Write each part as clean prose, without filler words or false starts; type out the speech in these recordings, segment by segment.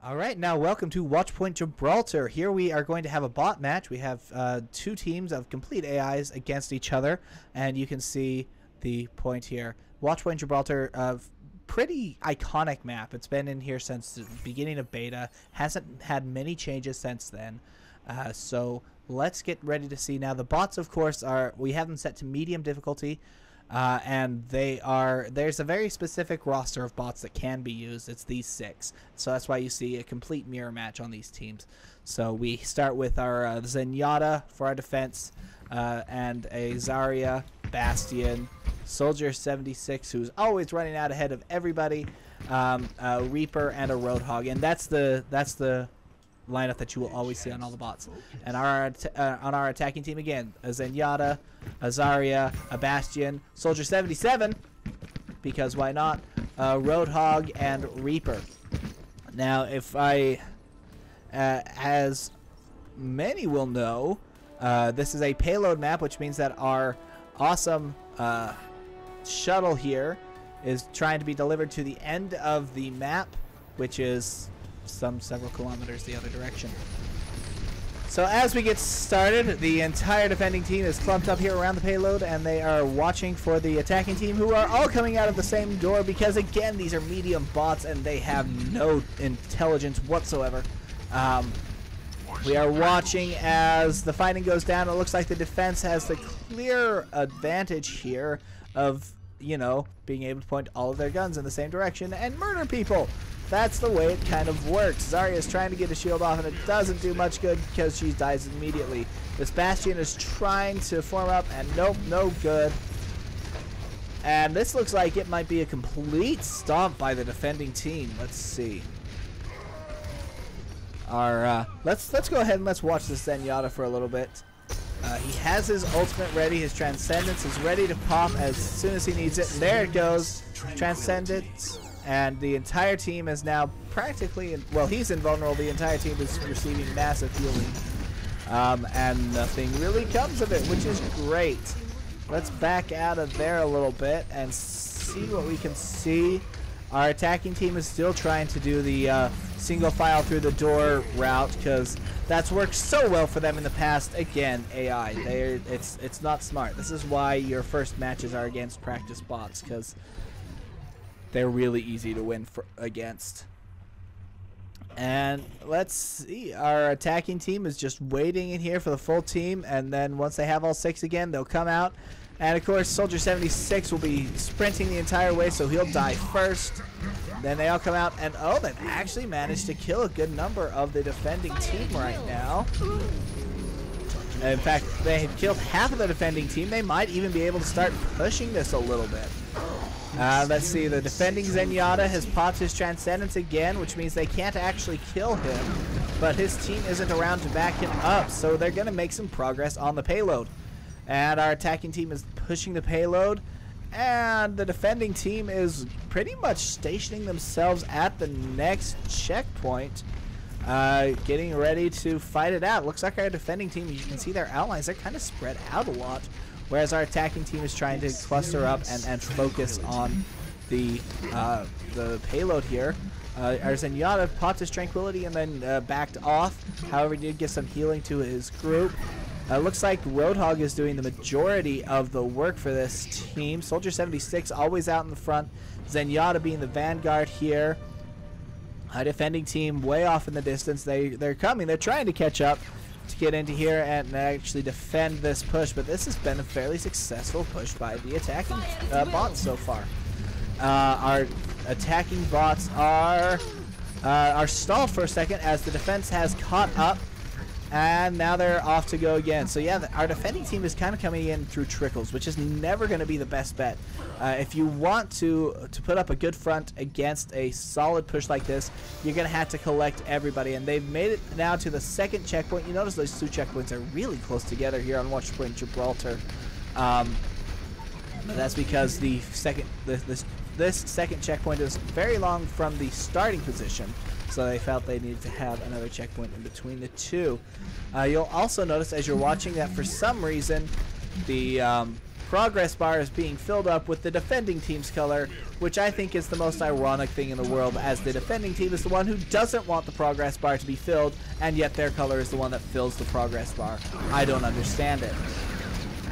All right, now welcome to Watchpoint Gibraltar. Here we are going to have a bot match. We have two teams of complete AIs against each other, and you can see the point here. Watchpoint Gibraltar, pretty iconic map. It's been in here since the beginning of beta. Hasn't had many changes since then. So let's get ready to see. Now the bots, of course, we have them set to medium difficulty. And there's a very specific roster of bots that can be used. It's these 6. So that's why you see a complete mirror match on these teams. So we start with our Zenyatta for our defense, and a Zarya, Bastion, Soldier 76, who's always running out ahead of everybody, a Reaper, and a Roadhog. And that's the lineup that you will always see on all the bots. And on our attacking team again, a Zenyatta, a Zarya, a Bastion, Soldier 77, because why not, Roadhog, and Reaper. Now, if as many will know, this is a payload map, which means that our awesome shuttle here is trying to be delivered to the end of the map, which is several kilometers the other direction. So as we get started, the entire defending team is clumped up here around the payload, and they are watching for the attacking team, who are all coming out of the same door because, again, these are medium bots and they have no intelligence whatsoever. We are watching as the fighting goes down. It looks like the defense has the clear advantage here of, you know, being able to point all of their guns in the same direction and murder people. That's the way it kind of works. Zarya is trying to get a shield off, and it doesn't do much good because she dies immediately. This Bastion is trying to form up, and nope, no good. And this looks like it might be a complete stomp by the defending team. Let's see. Let's go ahead and let's watch this Zenyatta for a little bit. He has his ultimate ready. His Transcendence is ready to pop as soon as he needs it. And there it goes. Transcendence. And the entire team is now practically, well, he's invulnerable. The entire team is receiving massive healing. And nothing really comes of it, which is great. Let's back out of there a little bit and see what we can see. Our attacking team is still trying to do the single file through the door route, because that's worked so well for them in the past. Again, AI, it's not smart. This is why your first matches are against practice bots, because they're really easy to win against. And let's see, our attacking team is just waiting in here for the full team, and then once they have all 6 again, they'll come out. And of course, Soldier 76 will be sprinting the entire way, so he'll die first. Then they all come out, and oh, they've actually managed to kill a good number of the defending team right now. In fact, they have killed half of the defending team. They might even be able to start pushing this a little bit. Let's see, the defending Zenyatta has popped his Transcendence again, which means they can't actually kill him, but his team isn't around to back him up, so they're going to make some progress on the payload. And our attacking team is pushing the payload, and the defending team is pretty much stationing themselves at the next checkpoint, getting ready to fight it out. Looks like our defending team, you can see their outlines, they're kind of spread out a lot, whereas our attacking team is trying to cluster up and focus on the payload here. Our Zenyatta popped his Tranquility and then backed off. However, he did get some healing to his group. Looks like Roadhog is doing the majority of the work for this team. Soldier 76 always out in the front. Zenyatta being the vanguard here. Our defending team way off in the distance. They're coming. They're trying to catch up to get into here and actually defend this push, but this has been a fairly successful push by the attacking bots so far. Our attacking bots are stalled for a second as the defense has caught up, and now they're off to go again. So yeah, our defending team is kind of coming in through trickles, which is never going to be the best bet. If you want to put up a good front against a solid push like this, you're going to have to collect everybody. And they've made it now to the second checkpoint. You notice those 2 checkpoints are really close together here on Watchpoint Gibraltar. That's because this second checkpoint is very long from the starting position. So they felt they needed to have another checkpoint in between the 2. You'll also notice as you're watching that for some reason the progress bar is being filled up with the defending team's color, which I think is the most ironic thing in the world, as the defending team is the one who doesn't want the progress bar to be filled, and yet their color is the one that fills the progress bar. I don't understand it.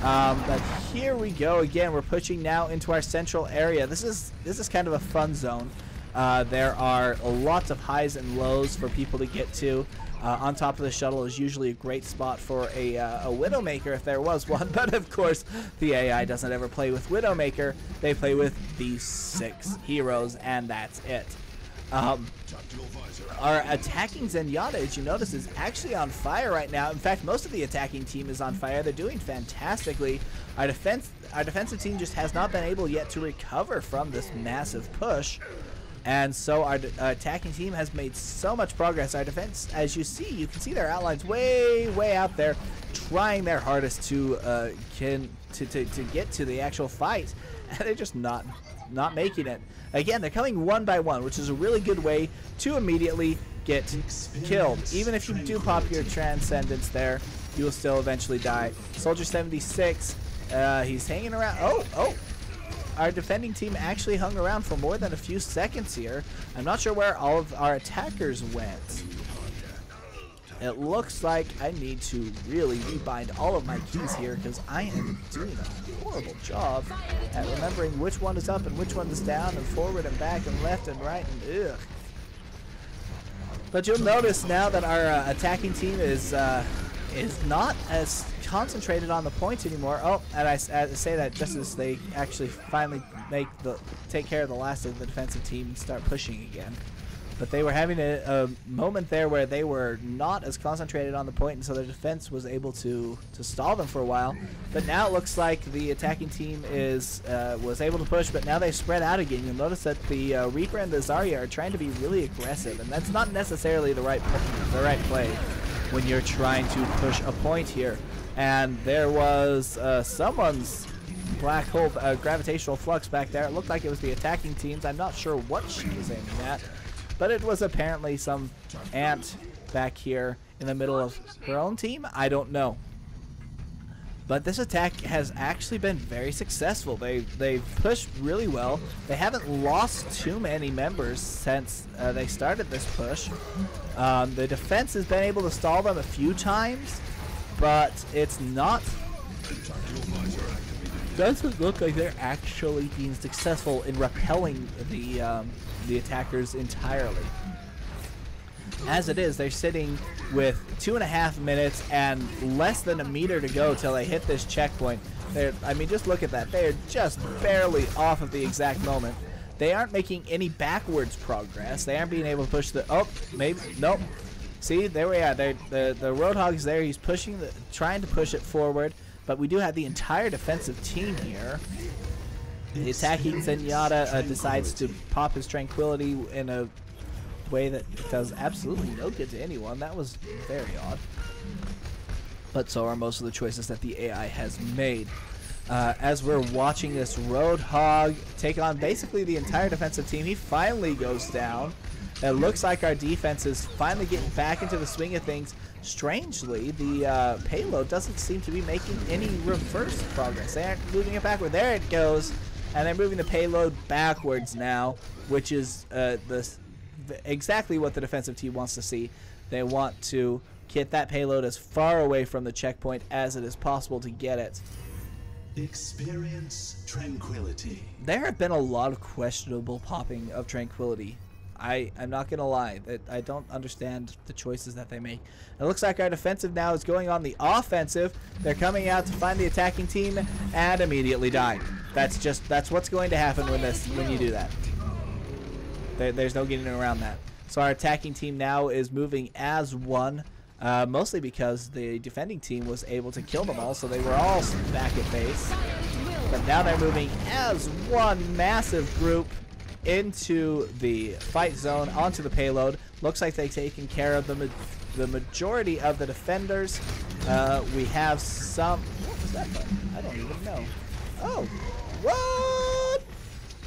But here we go again. We're pushing now into our central area. This is kind of a fun zone. There are lots of highs and lows for people to get to. On top of the shuttle is usually a great spot for a Widowmaker if there was one, but of course the AI doesn't ever play with Widowmaker. They play with these 6 heroes, and that's it. Our attacking Zenyatta, as you notice, is actually on fire right now. In fact, most of the attacking team is on fire. They're doing fantastically. Our defensive team just has not been able yet to recover from this massive push. And so our attacking team has made so much progress. Our defense, as you can see their outlines way out there, trying their hardest to get to the actual fight, and they're just not making it. Again, they're coming one by one, which is a really good way to immediately get killed. Even if you do pop your Transcendence there, you will still eventually die. Soldier 76, he's hanging around. Oh! Our defending team actually hung around for more than a few seconds here. I'm not sure where all of our attackers went. It looks like I need to really rebind all of my keys here, because I am doing a horrible job at remembering which one is up and which one is down, and forward and back and left and right, and ugh. But you'll notice now that our attacking team is not as concentrated on the points anymore. Oh, and I say that just as they actually finally take care of the last of the defensive team and start pushing again. But they were having a moment there where they were not as concentrated on the point, and so the defense was able to stall them for a while. But now it looks like the attacking team was able to push, but now they've spread out again. You'll notice that the Reaper and the Zarya are trying to be really aggressive, and that's not necessarily the right play when you're trying to push a point here. And there was someone's black hole gravitational flux back there. It looked like it was the attacking teams. I'm not sure what she was aiming at, but it was apparently some ant back here in the middle of her own team. I don't know. But this attack has actually been very successful. They've pushed really well. They haven't lost too many members since they started this push. The defense has been able to stall them a few times, but it's not. Doesn't look like they're actually being successful in repelling the attackers entirely. As it is, they're sitting with 2.5 minutes and less than a meter to go till they hit this checkpoint. I mean, just look at that. They are just barely off of the exact moment. They aren't making any backwards progress. They aren't being able to push the. Oh, maybe nope. See, there we are. The Roadhog's there. He's trying to push it forward. But we do have the entire defensive team here. The attacking Zenyatta decides to pop his Tranquility in a way that does absolutely no good to anyone. That was very odd. But so are most of the choices that the AI has made. As we're watching this Roadhog take on basically the entire defensive team, he finally goes down. It looks like our defense is finally getting back into the swing of things. Strangely, the payload doesn't seem to be making any reverse progress. They aren't moving it backward. There it goes. And they're moving the payload backwards now, which is exactly what the defensive team wants to see. They want to get that payload as far away from the checkpoint as it is possible to get it. Experience tranquility. There have been a lot of questionable popping of Tranquility. I'm not going to lie. I don't understand the choices that they make. It looks like our defensive now is going on the offensive. They're coming out to find the attacking team and immediately die. That's what's going to happen when you do that. There's no getting around that. So our attacking team now is moving as one, mostly because the defending team was able to kill them all, so they were all back at base. But now they're moving as one massive group into the fight zone, onto the payload. Looks like they've taken care of the majority of the defenders. We have some. What was that button? I don't even know. Oh, what?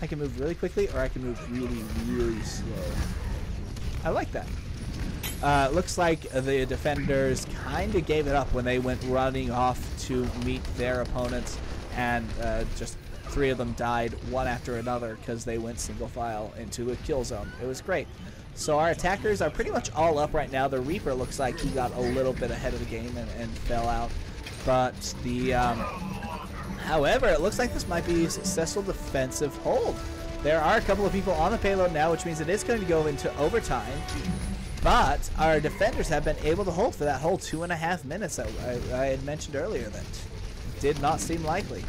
I can move really quickly, or I can move really slow. I like that. Looks like the defenders kind of gave it up when they went running off to meet their opponents. and just 3 of them died one after another because they went single file into a kill zone. It was great. So our attackers are pretty much all up right now. The Reaper looks like he got a little bit ahead of the game and fell out. But the, however, it looks like this might be a successful defensive hold. There are a couple of people on the payload now, which means it is going to go into overtime. But our defenders have been able to hold for that whole 2.5 minutes that I had mentioned earlier. That did not seem likely.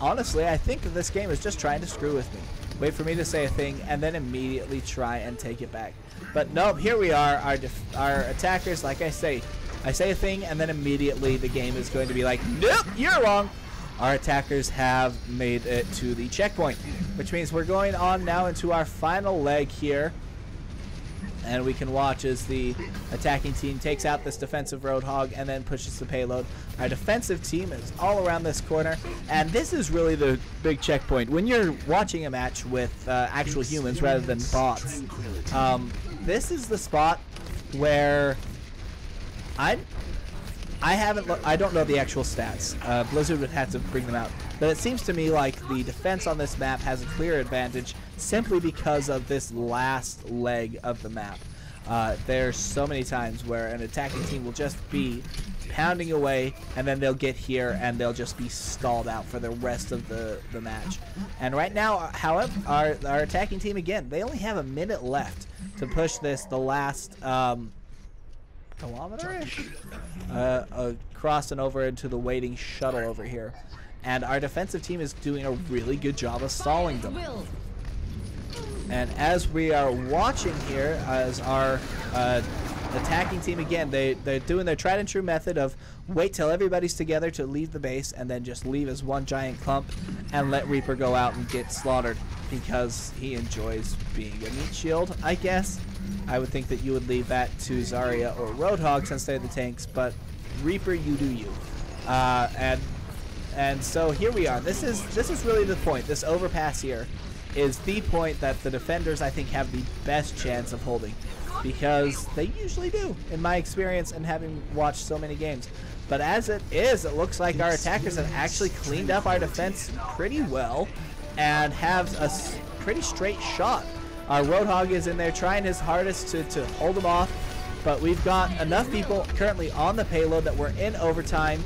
Honestly, I think that this game is just trying to screw with me. Wait for me to say a thing and then immediately try and take it back. But nope, here we are. Our attackers, like I say a thing and then immediately the game is going to be like, nope, you're wrong. Our attackers have made it to the checkpoint, which means we're going on now into our final leg here. And we can watch as the attacking team takes out this defensive Roadhog and then pushes the payload. Our defensive team is all around this corner, and this is really the big checkpoint. When you're watching a match with actual humans rather than bots, this is the spot where I don't know the actual stats. Blizzard would have to bring them out. But it seems to me like the defense on this map has a clear advantage simply because of this last leg of the map. There's so many times where an attacking team will just be pounding away and then they'll get here and they'll just be stalled out for the rest of the match. And right now, however, our attacking team, again, they only have a minute left to push this, the last kilometer-ish, across and over into the waiting shuttle over here. And our defensive team is doing a really good job of stalling them. And as we are watching here, as our attacking team, again, they're doing their tried and true method of wait till everybody's together to leave the base and then just leave as one giant clump and let Reaper go out and get slaughtered because he enjoys being a meat shield, I guess. I would think that you would leave that to Zarya or Roadhog since they're the tanks, but Reaper, you do you. And so here we are. This is really the point. This overpass here is the point that the defenders, I think, have the best chance of holding, because they usually do, in my experience and having watched so many games. But as it is, it looks like our attackers have actually cleaned up our defense pretty well and have a pretty straight shot. Our Roadhog is in there trying his hardest to hold them off, but we've got enough people currently on the payload that we're in overtime.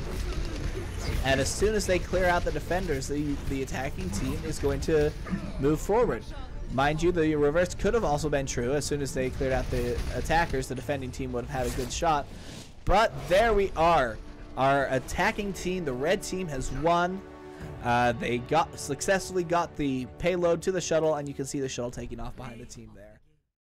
And as soon as they clear out the defenders, the attacking team is going to move forward. Mind you, the reverse could have also been true. As soon as they cleared out the attackers, the defending team would have had a good shot. But there we are. Our attacking team, the red team, has won. They successfully got the payload to the shuttle, and you can see the shuttle taking off behind the team there.